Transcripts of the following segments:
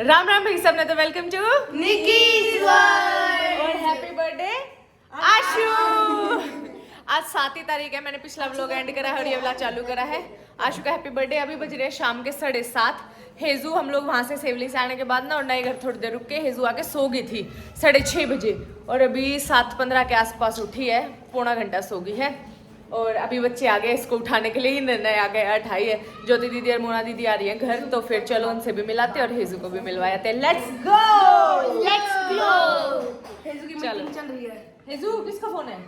राम राम भाई सबने, तो वेलकम टू निकीज वर्ल्ड और हैप्पी बर्थडे आशु। आज 7 तारीख है, मैंने पिछला व्लॉग एंड करा है और ये व्लॉग चालू करा है। आशु का हैप्पी बर्थडे। अभी बज रहे हैं शाम के 7:30। हेजू हम लोग वहाँ से सेवली से आने के बाद ना और नए घर थोड़ी देर रुक के हेजू आके सो गई थी 6:30 बजे और अभी 7:15 के आसपास उठी है, पौना घंटा सो गई है। और अभी बच्चे आ गए इसको उठाने के लिए, ही निर्णय आ गया 8 है। ज्योति दीदी और मोना दीदी आ रही है घर, तो फिर चलो उनसे भी मिलाते और हेजू को भी मिलवाते हैं। Let's go let's go. हेजू की मीटिंग चल रही है। हेजू किसका फोन है?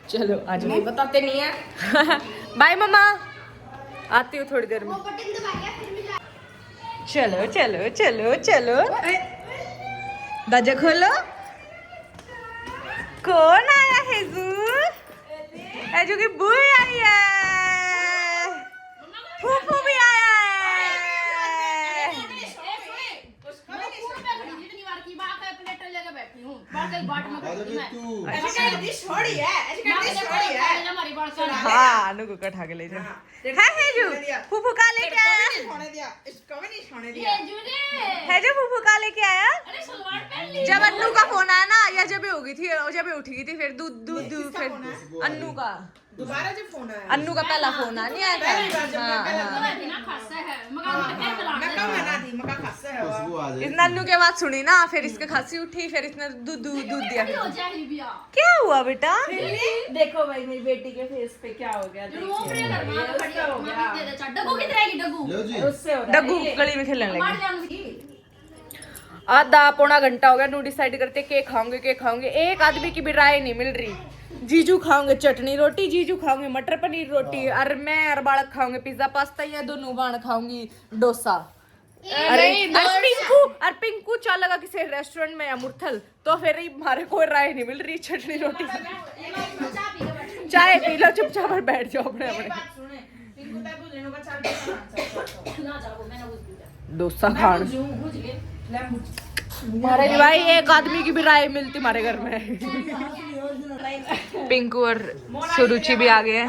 चलो आ जाओ। नहीं बताते नहीं है। बाय मम्मा, आती हूँ थोड़ी देर में। चलो चलो चलो चलो, दरवाजा खोलो। कौन आया? हेजू, हेजू की बुई आई है, फूफू भी आया है। हाँ, अनु को कठा के ले जाओ। हाँ हेजू, फूफू का लेके आया? हेजू फूफू का लेके आया? जब अन्नू का फोन आया ना, या जब हो गई थी, जब उठी गई थी, फिर दूध दूध दूध, फिर अन्नू का दोबारा जो फोन आया, अन्नू का पहला फोन आ नहीं आया था। इसने अन्नू के बाद सुनी ना, फिर इसके खांसी उठी, फिर इसने दूध दूध दूध दिया। क्या हुआ बेटा? देखो भाई मेरी बेटी के फेस पे क्या हो गया। डग्गू गली में खेलने लगी। आधा पौना घंटा हो गया, नू डिसाइड करते के खाओगे। एक आदमी की भी राय नहीं मिल रही। जीजू खाओगे चटनी रोटी, जीजू खाओगे मटर पनीर रोटी, और मैं और बालक खाओगे पिज्जा पास्ता, या दोनों बाण खाऊंगी डोसा। अरे पिंकू चल लगा किसी रेस्टोरेंट में या मुरथल, तो फिर हमारे कोई राय नहीं मिल रही। चटनी रोटी चाय पी लो चुपचाप और बैठ जाओ अपने अपने। डोसा खान हमारे भाई, एक आदमी की भी राय मिलती हमारे घर में। पिंकू और सुरुचि भी आ गए हैं।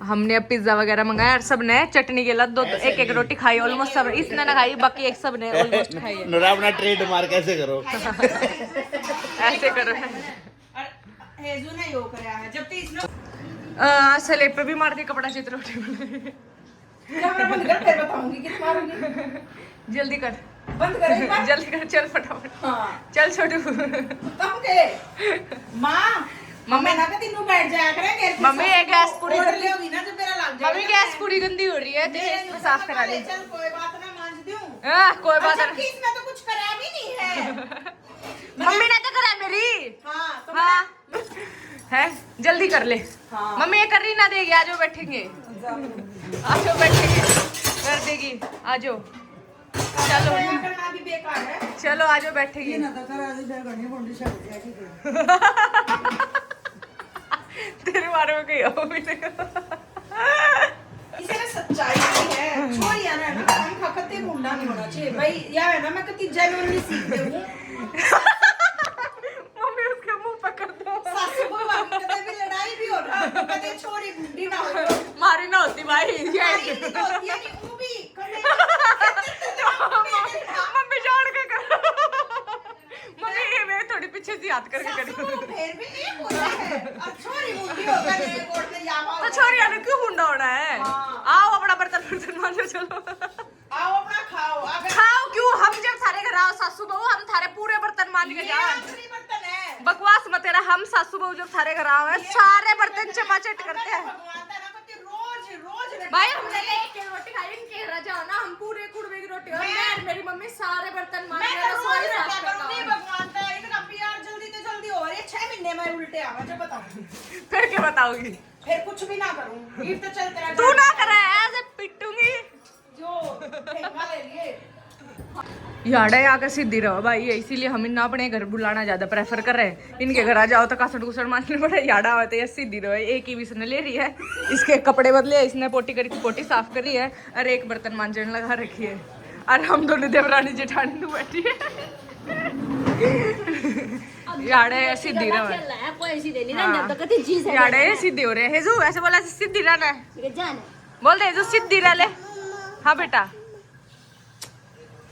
हमने अब पिज्जा वगैरह मंगाया और सब ने चटनी के लद दो एक एक रोटी खाई। ऑलमोस्ट सब, इसने ना खाई, बाकी एक सब ने ऑलमोस्ट खाई है। नोरा अपना ट्रेडमार्क ऐसे करो। ऐसे करो। हेजू ने यो कराया है जब तीस लोग स्लेब पे भी मार दी कपड़ा चित्र रोटी में। कैमरा बंद कर, फिर बताऊंगी किस मारूंगी। जल्दी कर, बंद कर एक बार। जल्दी कर, चल फटाफट। हाँ चल छोटू। तुम के माँ मम्मी ना कभी नू बैठ जाया करेंगे। मम्मी ये गैस पूरी गंदी होगी ना तो मेरा लग जाएगा। मम्मी गैस पूरी गंदी हो रही है, तो इसको साफ करा दे। चल कोई बात ना, मान दूं। कोई बात अच्छा, नहीं। इसमें तो कुछ करा भी नहीं है। मम्मी ने तो करा मेरी। हाँ तो हाँ है, जल्दी कर ले। हाँ। मम्मी ये कर ही ना देगी, आ जाओ बैठेंगे, आ जाओ बैठेंगे, कर देगी, आ जाओ। चलो करना भी बेकार है। चलो आ जाओ बैठेगी। तेरे बारे में कही हो भी नहीं। इसे ना सच्चाई नहीं है, छोड़ यार है ना, हम खखते मुंडा नहीं होना चाहिए भाई। या है ना, मैं कति जेन्युइनली सीखते हूँ। मम्मी उसके मुंह पे कर दो। सासू बहू की कभी भी लड़ाई भी हो ना, तो कभी छोड़ी मुंडी ना हो। मारी ना होती भाई। नहीं तो होती है नहीं, वो भी करने। मम्मी जान के कर। मम्मी ये मैं थोड़ी पीछे से याद करके करी। सासू बहू फिर भी एक होता है, और छोड़ी मुंडी होगा नहीं, कोर्ट में जावा। तो छोरिया ने क्यों मुंडा होना है? हाँ। आओ अपना बर्तन मांजो, चलो आओ अपना खाओ। अगर खाओ क्यों? हम जब थारे घर आओ सासू बहू, हम थारे पूरे बर्तन मांज के जाओ। आखिरी बर्तन है। बकवास मत तेरा। हम सासू बहू जब थारे घर आओ सारे बर्तन चमाचट करते हैं। भगवान तेरा पति रोज रोज भाई हमने एक के रोटी खाई, इनके घर जाओ ना, हम पूरे कुड़वे की रोटी, और मैं और मेरी मम्मी सारे बर्तन मांज मैं के तो रसोई रोज साफ रखा करता करूंगी। हूं। भगवान का इनका प्यार जल्दी से जल्दी हो रही है। 6 महीने में उल्टे आवा जब बताऊं, फिर क्या बताओगी? फिर कुछ भी ना करूं, ये तो चलते रहा। तू ना करा ऐसे पिटूंगी जो फेंका ले लिए। याडा आकर सीधी रहो भाई, इसीलिए हम इन्हें अपने घर बुलाना ज्यादा प्रेफर कर रहे हैं। इनके घर आ जाओ तो कासड़ कुसड़ मारने पड़े। याडा होते है सीधी रहो। एक ही विसने ले रही है, इसके कपड़े बदले, इसने पोटी करी, पोटी साफ करी है, और एक बर्तन मांजने लगा रखी है, और हम दोनों देवरानी जेठानी तो बैठी है। याडे सीधी रहो। याडे सीधी हो रहे हैं। हेजू ऐसे बोला सीधी रहना है, बोल दे हेजू सीधी रह ले। हाँ बेटा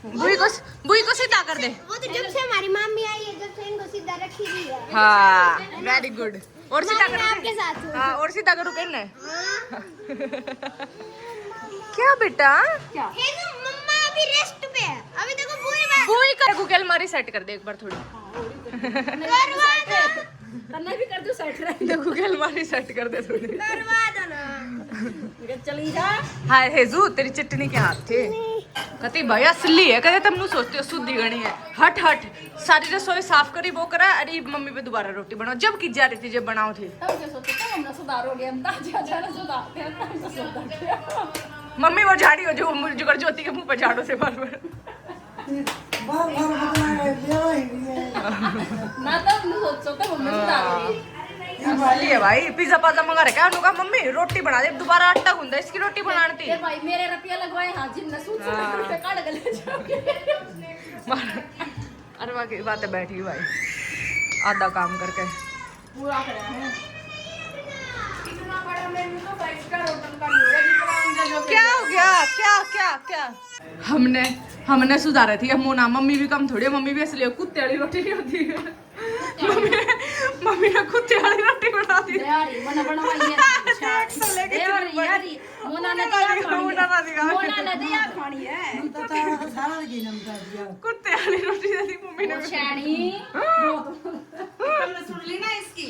बुई को सीधा कर दे। वो तो जब से हमारी मम्मी आई है, जब से इनको सीधा रखी हुई है। हाँ वेरी गुड। और सीधा मम्मी करो आपके साथ हूँ। हाँ, और सीधा करो कहना हाँ। क्या बेटा हे तो मम्मा अभी रेस्ट पे है, अभी देखो पूरी बात बुई का गूगल अलमारी सेट कर दे एक बार थोड़ी। करवा दो, तन्ने भी कर दो सेट रहे देखो गूगल अलमारी सेट कर दे थोड़ी। करवा दो ना। चली जा। हाय हेजू तेरी चटनी के हाथ थे कती भाई असली है कहते तुम सोचते हो शुद्धि गणी है। हट हट सारी रसोई साफ करी वो करा। अरे मम्मी पे दोबारा रोटी बनाओ जब की जा रही थी जब बनाओ थी। तब क्या सोचते थे हमने सुधारोगे, हम ताजा जाना सुधारते हैं, तब से सुधारते मम्मी वो झाड़ी हो जो जुगर ज्योति के मुंह पे झाड़ू से बार बार। ना तब सोचते हमने सुधारोगे। असली है भाई। पिज्जा पाजा मंगा रखा है उन्होंने कहा मम्मी रोटी बना दे दोबारा आटा गूंदा इसकी रोटी बनानी थी। ये भाई मेरे रुपया लगवाए हाँ जिम ने सूट रुपए काट गले जाओगे। अरे बाकी बात है बैठी भाई आधा काम करके पूरा करा है। कितना बड़ा मेन्यू तो 5 स्टार होटल का नहीं होगा जितना अंदर जो क्या हो गया क्या क्या क्या हमने सुधारा थी। मोना मम्मी भी कम थोड़ी मम्मी भी इसलिए कुत्ते वाली रोटी नहीं होती है। मम्मी ने कुत्ते वाली रोटी बना दी। यारी मना बनवाई है यारी मोना ने दिया खानी है कुत्ते वाली रोटी दी मम्मी ने। शैनी तुमने सुन ली ना इसकी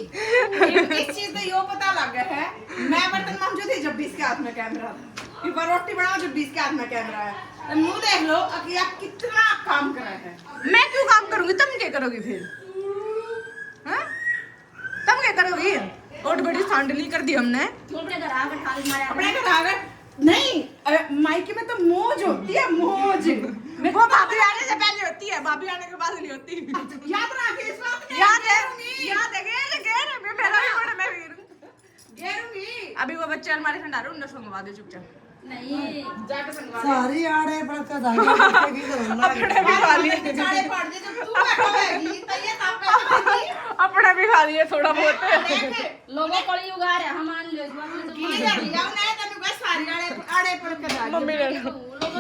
इस चीज का यो पता लग गया है। मैं बर्तन मांजू थी जब भी इसके हाथ में कैमरा था, एक बार रोटी बनाओ जब भी इसके हाथ में कैमरा है। तो मुंह देख लो कि आप कितना काम कर रहे हैं। मैं क्यों काम करूंगी तुम क्या करोगी फिर हाँ? तुम क्या करोगी और बड़ी सांडली कर दी हमने। अपने घर आकर थाली मारे अपने घर आकर नहीं मायके में तो मौज होती है मौज। वो भाभी आने से पहले होती है भाभी आने के बाद नहीं होती। याद रखिए इस बात याद है गेर मैं पहला भी पढ़ा मैं भी गेरूंगी। अभी वो बच्चे अलमारी खंडा रहे उन्हें संगवा दे चुपचाप। नहीं जाके संगवा सारी आड़े पर का धागे की करना अपने भी खा लिए चाड़े पड़ दे जब तू बैठोगी तो ये ताप अपने भी खा लिए थोड़ा बहुत। देख लोगों को उगा रहे हम मान लो इस बात में तो कर लिया नहीं तने बस सारी आड़े पर के दागी मम्मी ने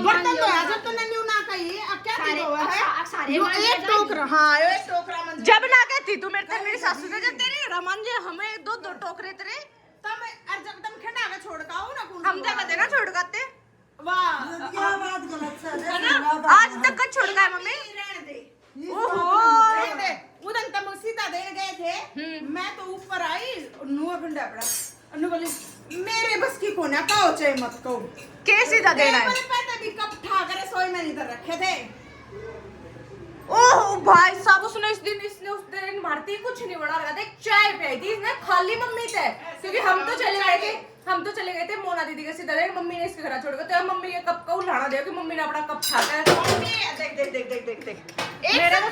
बर्तन तो है जब तूने न्यू ना कही अब क्या दी हुआ है सारे एक टोकरा। हां एक टोकरा मन जब ना कहती तू मेरी सासू ने जब तेरी रमन जे हमें दो टोकरे तेरे तम और जब तुम खंडा में छोड़ का हो ना कौन हम जगह देना छोड़ गाते वाह क्या बात गलत है ना आज तक का छोड़ गए मम्मी। रहने दे ओहो उधर तम सीधा देने गए थे। मैं तो ऊपर आई नुआ खंडा पड़ा अनु बोली मेरे बस की कोना काओ चाहे मत कहो के सीधा देना है। मैंने पता भी कब ठा करे सोई में इधर रखे थे। ओह भाई साहब उसने उस दिन भारती कुछ नहीं बना रखा था एक चाय पिलाई थी इसने खाली मम्मी से क्योंकि हम तो चले गए थे मोना दीदी के सीधा मम्मी ने इसके घर छोड़ के तो मम्मी के कप का उल्हाना दिया कि मम्मी ने अपना कप छाता है। देख मेरे को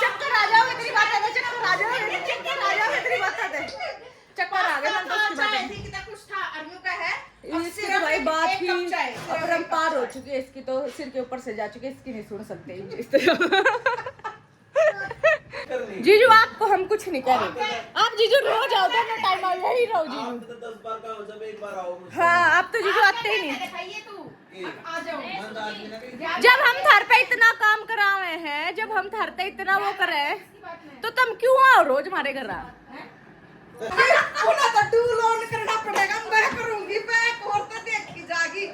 चक्कर आ जाओगे तेरी बात है चक्कर आ जाओगे तेरी बात है चक्कर आ गया तो उसकी बात है कितना कुछ था अरनू का है इसकी तो भाई बात ही अपरंपार हो चुकी है इसकी तो सिर के ऊपर से जा चुकी है इसकी नहीं सुन सकते इस तरह। जीजू आपको हम कुछ नहीं कह रहे आप जीजू रोज आओ तो टाइम आ यही रहो जीजू 10 बार का जब एक बार आओ हाँ आप तो जीजू आते ही नहीं। दिखाइए तू आ जाओ जब हम थर पे इतना काम करावे हैं जब हम थर पे इतना वो करे तो तुम क्यों आओ रोज हमारे घर आ पुनः तो टू लोन करना पड़ेगा मैं करूंगी बैक और तो देखी जागी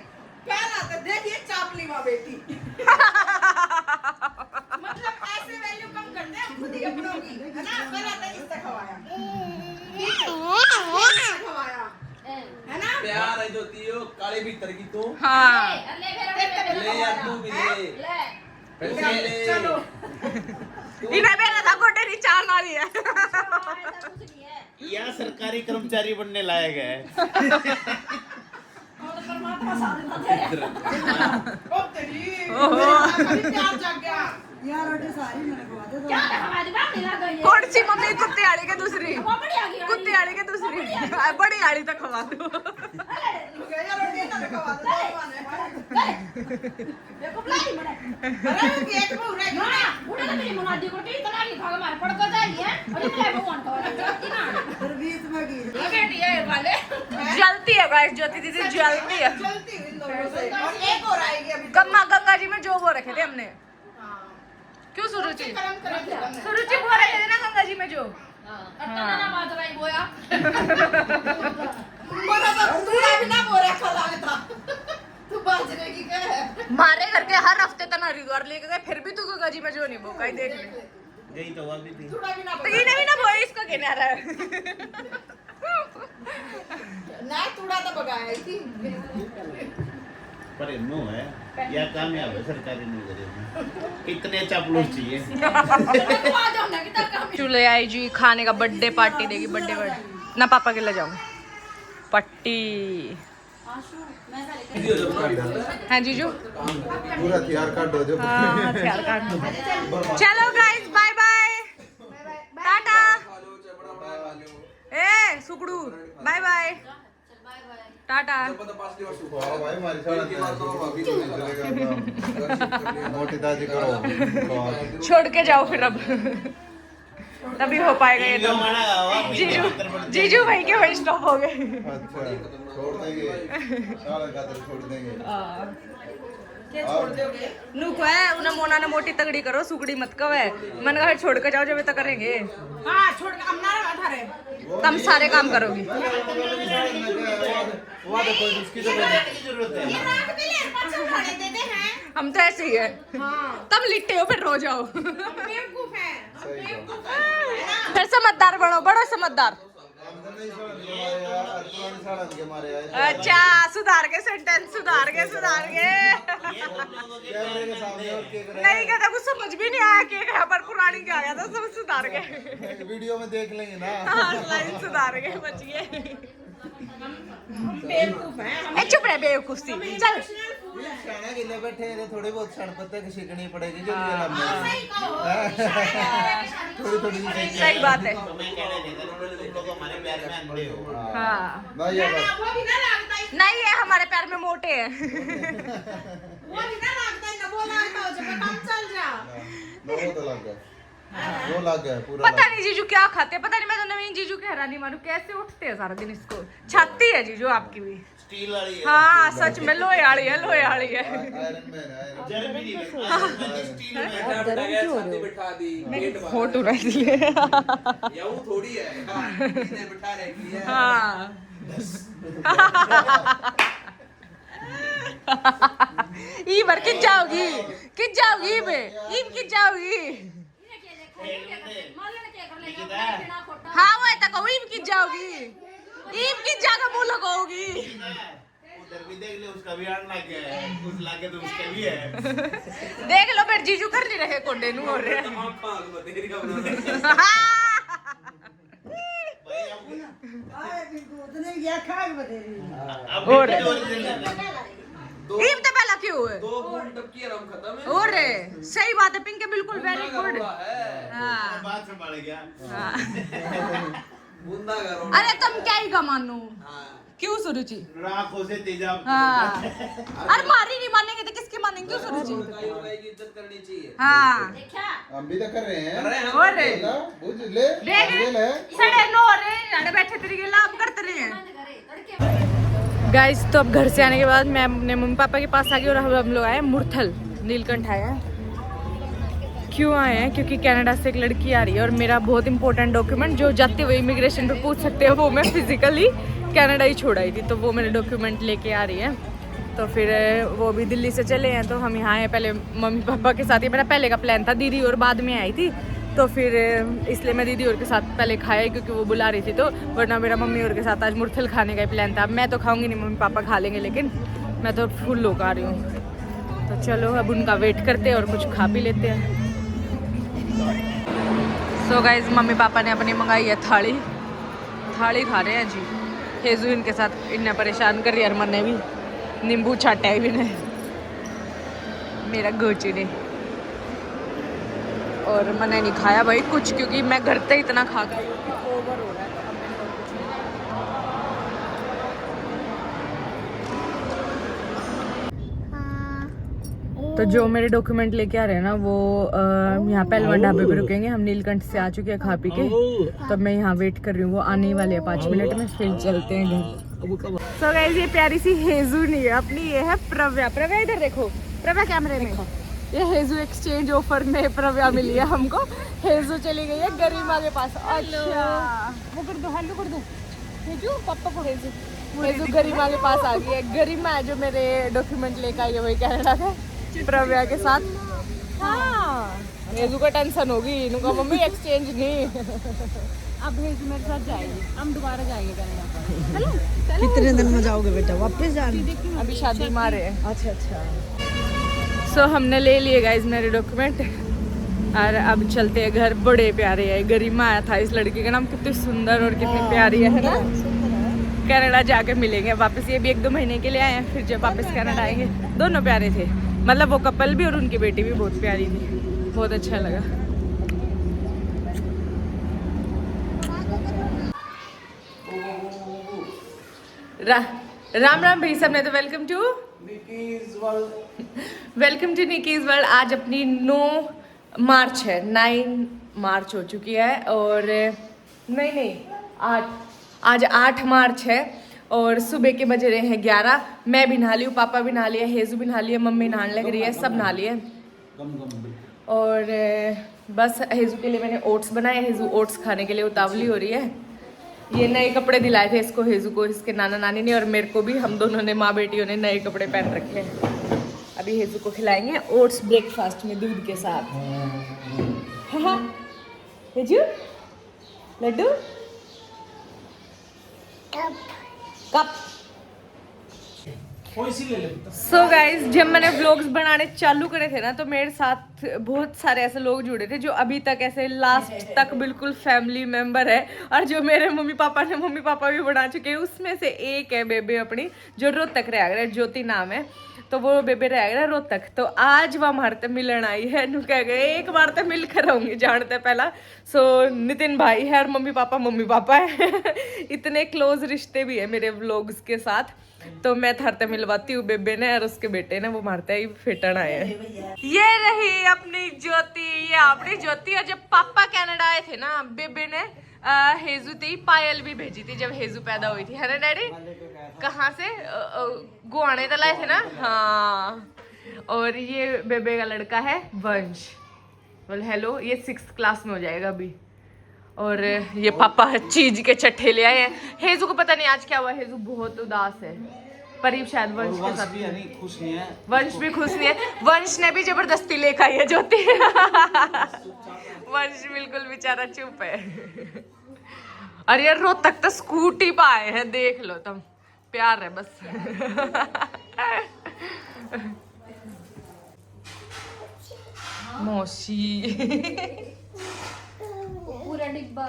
पहला तो देखिए चापली माँ बेटी मतलब ऐसे वैल्यू कम कर दे खुद ही अपनों की है ना पहला तो इससे खवाया है ना प्यार है जो तियो काले भीतर की तो हाँ ले यार तू भी ले फिर से ले चलो इन्हें मेरा था गोटे नी चाल मारी है यहाँ सरकारी कर्मचारी बनने लायक है ओ तेरी अभी प्यार जाग गया यार रोटी सारी मेरे को दे दो क्या हमारी बात नहीं लग गई कौन सी मम्मी कुत्ते आड़ी के दूसरी बड़ी आ गई कुत्ते आड़ी के दूसरी बड़ी आड़ी तक खवा दो गया रोटी ना खवा दो देखो प्लाई मरे अरे एक में उड़े ना उड़े तो मेरी मुनादी को टी तना की भाग मार पड़ को जाई है अरे मैं भगवान का जाती ना फिर बीच में गिर बेटी है वाले जलती है गाइस ज्योति दीदी जलती है चलती इन दोनों से और एक और आएगी अभी गंगा जी में जो हो रखे थे हमने। क्यों सुरुचि? कर्म करे थे हमने। सुरुचि बो रहे थे ना गंगा जी में जो। बोला तो तूड़ा भी ना बोरा खा था। तू बाजरे की क्या है? मारे करके हर हफ्ते तन हरिद्वार लेके गए, फिर भी तू गंगा जी में जो नहीं बोका ही देख ले। गई तो अभी थी। तूड़ा भी ना तो ये भी ना बोए इसका कहने आ रहा है। ना तूड़ा तो बगाया ही थी। पर नो है या कामयाब है सरकारी नौकरी में। कितने चापलूस चाहिए। तू आ जाओ ना कि तक काम। चूल्हे आई जी खाने का बर्थडे पार्टी देगी, बर्थडे ना पापा के ले जाऊँ पट्टी। हाँ जीजू पूरा हथियार काट दो जो हाँ हथियार काट दो। चलो गाइस बाय बाय टाटा। ए सुकड़ू बाय बाय टाटा। भाई हमारी मोटी दादी करो छोड़ के जाओ फिर अब तभी हो पाएगा ये तो। हमारा जीजू जीजू भाई के वही स्टॉप हो गए। अच्छा छोड़ देंगे सारा खातर छोड़ देंगे क्या छोड़ दोगे? नुक है उन्हें मोना ने मोटी तगड़ी करो सुकड़ी मत कव है मन का छोड़ के जाओ जब तक करेंगे। हाँ छोड़ के हम ना बैठा रहे। तुम सारे काम करोगी। वो देखो इसकी तो ये रात के लिए परसों खाने देते हैं। हम तो ऐसे ही है तब लिट्टे हो फिर रो जाओ। हम बेवकूफ हैं। हम बेवकूफ हैं। फिर समझदार बनो बड़ो समझदार। अच्छा सुधार के सेंटेंस सुधार के नहीं कहता कुछ समझ भी नहीं आया कि यहाँ पर पुरानी क्या गया था सब सुधार के वीडियो में देख लेंगे ना हाँ लाइन सुधार के बच गए। हम बेवकूफ हैं। ए चुप रहे बेवकूफी चल। शाना गिले बैठे हैं थोड़ी बहुत सड़पत्ते की सीखनी पड़ेगी जो सही कहो। थोड़ी थोड़ी सही बात है। तो मैं कहने देता तुम लोग हमारे प्यार में अंधे हो। हाँ ना ये बात वो भी ना लागता है। नहीं है हमारे पैर में मोटे हैं। वो भी ना लागता है। ना वो लागता हो जब काम चल जा। वो तो लग गया वो लग गया पूरा पता नहीं जीजू क्या खाते हैं पता नहीं। मैं तो नवीन जीजू के हैरानी मारू कैसे उठते हैं सारा दिन इसको। छाती है जीजू आपकी भी। स्टील वाली है। हाँ सच में लोहे वाली है लोहे वाली है। आयरन मैन है जर भी नहीं लगता स्टील में। बिठा दी फोटो रख लिए। या वो थोड़ी है इधर बिठा रखी है हाँ ई बार कित जाओगी बे ईब कित जाओगी। हाँ वो तक ईब कित जाओगी ईब कित जाकर मुंह लगाओगी। उधर भी देख ले उसका भी आड़ लग गया है उस लागे तो उसका भी है। देख लो फिर जीजू कर नहीं रहे कोंडे नु हो रहे। उतने गया खाग बतेरी अब और दो ईब तो पहला क्यों है 2 बूंद टपकी आराम खत्म है और सही बात है पिंक बिल्कुल वेरी गुड। हाँ बात संभाल गया। हाँ। बूंदा करो अरे तुम क्या ही का मानो हाँ क्यों सुरुचि। राखों से तेजाब। हाँ अरे मारी नहीं मानेंगे तो किसके मानेंगे क्यों सुरुचि। लड़ाई की इज्जत करनी चाहिए हाँ हम भी तो कर रहे हैं और ना बुझ ले देख ले सड़े नो रे लड़े बैठे तेरी के लाभ करते रहे हैं। गाइस तो अब घर से आने के बाद मैं अपने मम्मी पापा के पास आ गई और हम लोग आए मुरथल नीलकंठ आए हैं। क्यों आए हैं क्योंकि कनाडा से एक लड़की आ रही है और मेरा बहुत इंपॉर्टेंट डॉक्यूमेंट जो जाते हुए इमिग्रेशन पे पूछ सकते हो वो मैं फिजिकली कनाडा ही छोड़ आई थी तो वो मेरे डॉक्यूमेंट लेके आ रही है। तो फिर वो भी दिल्ली से चले हैं तो हम यहाँ आए पहले मम्मी पापा के साथ। ये मेरा पहले का प्लान था दीदी और बाद में आई थी तो फिर इसलिए मैं दीदी और के साथ पहले खाया क्योंकि वो बुला रही थी तो वरना मेरा मम्मी और के साथ आज मुरथल खाने का ही प्लान था। अब मैं तो खाऊंगी नहीं मम्मी पापा खा लेंगे लेकिन मैं तो फुल लोग आ रही हूँ। तो चलो अब उनका वेट करते हैं और कुछ खा भी लेते हैं। सो गाइज मम्मी पापा ने अपनी मंगाई है थाली खा रहे हैं जी। हेजू इनके साथ इन्हें परेशान कर रही है। अरमन ने भी नींबू छाटा है भी नहीं मेरा गोची ने और मैंने नहीं खाया भाई कुछ क्योंकि मैं घर से इतना खा गई ओवर हो रहा है। तो जो मेरे डॉक्यूमेंट लेके आ रहे हैं ना वो यहाँ पहलवान ढाबे पे रुकेंगे। हम नीलकंठ से आ चुके हैं खा पी के तो मैं यहाँ वेट कर रही हूँ। वो आने वाले हैं 5 मिनट में फिर चलते हैं घर। So guys ये प्यारी सी हेजू नहीं है अपनी ये है प्रव्या। प्रव्या इधर देखो प्रव्या कैमरे में ये हेजू एक्सचेंज ऑफर में प्रव्या मिली है हमको। हेजू चली गई है गरिमा के पास। अच्छा वो कर दो, हेलो कर दो हेजू, पापा को हेजू गरिमा के पास आ गई है। गरिमा है जो मेरे डॉक्यूमेंट लेकर आई है वही कनाडा से प्रव्या के साथ। हाँ हेजू का टेंशन होगी, इनका मम्मी एक्सचेंज नहीं। अब हेजू मेरे साथ जाएगी, हम दोबारा जाएंगे कनाडा। चलो कितने दिन में जाओगे बेटा वापस जाना? अभी शादी मारे हैं। अच्छा अच्छा। सो हमने ले लिए गाइज मेरे डॉक्यूमेंट और अब चलते हैं घर। बड़े प्यारे है, गरिमा आया था इस लड़की का नाम, कितनी सुंदर और कितनी प्यारी है ना। कनाडा जाके मिलेंगे वापस, ये भी 1-2 महीने के लिए आए हैं, फिर जब वापस कनाडा आएंगे। दोनों प्यारे थे, मतलब वो कपल भी और उनकी बेटी भी बहुत प्यारी थी, बहुत अच्छा लगा। राम राम भाई सब ने, तो वेलकम टू निकीज वर्ल्ड। आज अपनी 9 मार्च है, 9 मार्च हो चुकी है और नहीं 8, आज 8 मार्च है और सुबह के बज रहे हैं 11। मैं भी नहा ली हूँ, पापा भी नहा लिया, हेजू भी नहा लिया, मम्मी नहाने लग रही है, सब नहा लिए। और बस हेजू के लिए मैंने ओट्स बनाए। हेजू ओट्स खाने के लिए उतावली हो रही है। ये नए कपड़े दिलाए थे इसको, हेजू को, इसके नाना नानी ने और मेरे को भी। हम दोनों ने, माँ बेटियों ने नए कपड़े पहन रखे हैं। अभी हेजू को खिलाएंगे ओट्स ब्रेकफास्ट में दूध के साथ। हाँ हेजू लड्डू कप। सो गाइज जब मैंने व्लॉग्स बनाने चालू करे थे ना, तो मेरे साथ बहुत सारे ऐसे लोग जुड़े थे जो अभी तक ऐसे लास्ट तक बिल्कुल फैमिली मेंबर है, और जो मेरे मम्मी पापा भी बना चुके हैं। उसमें से एक है बेबे अपनी, जो रोहतक रह गया, ज्योति नाम है, तो वो बेबे रह गया रोहतक। तो आज वह हमारे ते मिलन आई है, नु कह गए एक बार तो मिल कर आऊंगी जानते पहला। सो नितिन भाई है और मम्मी पापा है। इतने क्लोज रिश्ते भी है मेरे व्लॉग्स के साथ। तो मैं थारते मिलवाती हूँ बेबे ने और उसके बेटे ने, वो मारते ही फिटन आए हैं। ये रही अपनी ज्योति, ये अपनी ज्योति। और जब पापा कनाडा आए थे ना, बेबे ने हेजू थी, पायल भी भेजी थी जब हेजू पैदा हुई थी, है ना डैडी? कहाँ से? गुआने तो लाए थे ना। हाँ, और ये बेबे का लड़का है वंश। बोल हेलो, ये 6th क्लास में हो जाएगा अभी। और ये पापा चीज के चट्टे ले आए हैं। हेजू को पता नहीं आज क्या हुआ, हेजू बहुत उदास है। परीब शायद वंश के साथ खुश नहीं है। वंश भी खुश नहीं है। वंश ने भी जबरदस्ती लेकर आई है ज्योति। वंश बिल्कुल बेचारा चुप है। और यार रोहतक तो स्कूटी पे आए हैं, देख लो तुम, प्यार है बस। मौसी पूरा डिब्बा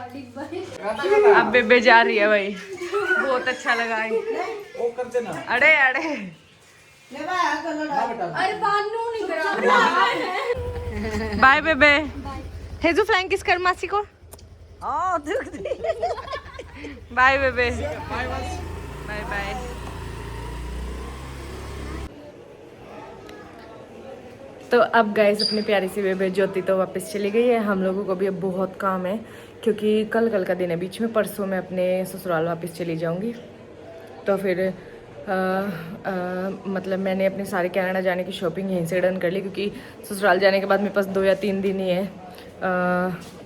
अब बेबे जा रही है भाई, बहुत अच्छा लगा है। वो कर देना। अरे अरे बानू नहीं करा। बाय बेबे। हेजू फ्लाइंग किस कर मासी को। बाय बेबे, बाय बाय। तो अब गाइस अपनी प्यारी सी बेबे ज्योति तो वापस चली गई है। हम लोगों को भी अब बहुत काम है, क्योंकि कल का दिन है बीच में। परसों मैं अपने ससुराल वापस चली जाऊंगी। तो फिर मतलब मैंने अपने सारे कनाडा जाने की शॉपिंग यहीं से डन कर ली, क्योंकि ससुराल जाने के बाद मेरे पास 2 या 3 दिन ही है।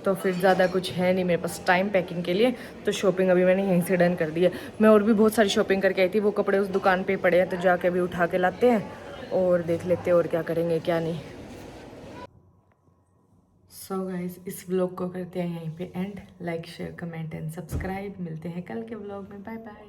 तो फिर ज़्यादा कुछ है नहीं मेरे पास टाइम पैकिंग के लिए, तो शॉपिंग अभी मैंने यहीं से डन कर दी है। मैं और भी बहुत सारी शॉपिंग करके आई थी, वो कपड़े उस दुकान पे पड़े हैं, तो जाके अभी उठा के लाते हैं और देख लेते हैं और क्या करेंगे क्या नहीं। सो गाइस इस व्लॉग को करते हैं यहीं पे end. Like share comment and subscribe. मिलते हैं कल के व्लॉग में। Bye bye.